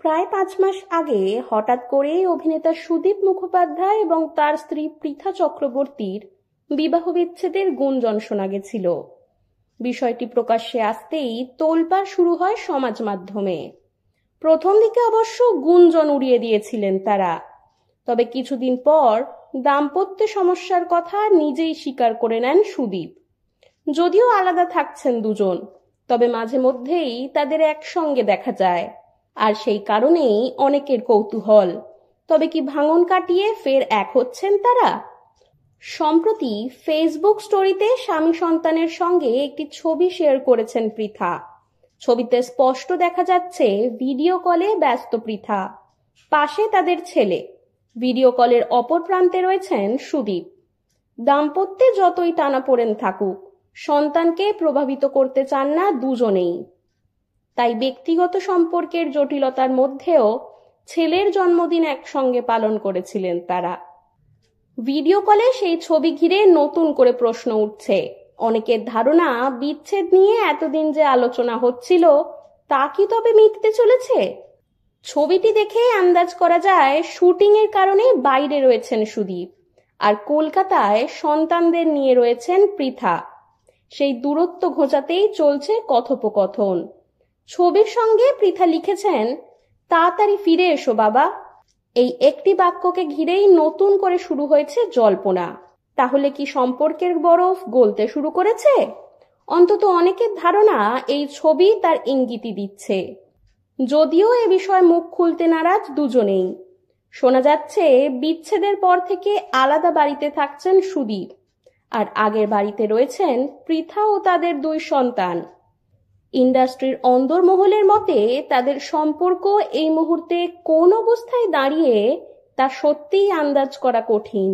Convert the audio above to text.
প্রায় 5 মাস আগে হঠাৎ করেই অভিনেতা সুদীপ মুখোপাধ্যায় এবং তার স্ত্রী পৃথা চক্রবর্তীর বিবাহ বিচ্ছেদের গুঞ্জন শোনা গেছিল। বিষয়টি প্রকাশ্যে আসতেই তোলপাড় শুরু হয় সমাজ মাধ্যমে। প্রথম দিকে অবশ্য গুঞ্জন উড়িয়ে দিয়েছিলেন তারা, তবে কিছুদিন পর দাম্পত্য সমস্যার কথা নিজেই স্বীকার করে নেন সুদীপ। যদিও আলাদা থাকছেন দুজন, তবে মাঝে মধ্যেই তাদের একসঙ্গে দেখা যায়, আর সেই কারণেই অনেকের কৌতূহল, তবে কি ভাঙন কাটিয়ে ফের এক হচ্ছেন তারা? সম্প্রতি ফেসবুক স্টোরিতে স্বামী সন্তানের সঙ্গে একটি ছবি শেয়ার করেছেন পৃথা। ছবিতে স্পষ্ট দেখা যাচ্ছে ভিডিও কলে ব্যস্ত পৃথা, পাশে তাদের ছেলে। ভিডিও কলের অপর প্রান্তে রয়েছেন সুদীপ। দাম্পত্যে যতই টানাপোড়েন থাকুক, সন্তানকে প্রভাবিত করতে চান না দুজনেই। তাই ব্যক্তিগত সম্পর্কের জটিলতার মধ্যেও ছেলের জন্মদিন একসঙ্গে পালন করেছিলেন তারা। ভিডিও কলে সেই ছবি ঘিরে নতুন করে প্রশ্ন উঠছে। অনেকের ধারণা, বিচ্ছেদ নিয়ে এতদিন যে আলোচনা হচ্ছিল তা কি তবে মিটতে চলেছে? ছবিটি দেখে আন্দাজ করা যায় শুটিং এর কারণে বাইরে রয়েছেন সুদীপ, আর কলকাতায় সন্তানদের নিয়ে রয়েছেন পৃথা। সেই দূরত্ব ঘোচাতেই চলছে কথোপকথন। ছবির সঙ্গে পৃথা লিখেছেন, তাড়াতাড়ি ফিরে এসো বাবা। এই একটি বাক্যকে ঘিরেই নতুন করে শুরু হয়েছে জল্পনা। তাহলে কি সম্পর্কের বরফ গলতে শুরু করেছে? অন্তত অনেকের ধারণা এই ছবি তার ইঙ্গিতই দিচ্ছে। যদিও এ বিষয়ে মুখ খুলতে নারাজ দুজনেই। শোনা যাচ্ছে বিচ্ছেদের পর থেকে আলাদা বাড়িতে থাকছেন সুদীপ, আর আগের বাড়িতে রয়েছেন পৃথা ও তাদের 2 সন্তান। ইন্ডাস্ট্রির অন্দরমহলের মতে তাদের সম্পর্ক এই মুহূর্তে কোন অবস্থায় দাঁড়িয়ে তা সত্যিই আন্দাজ করা কঠিন।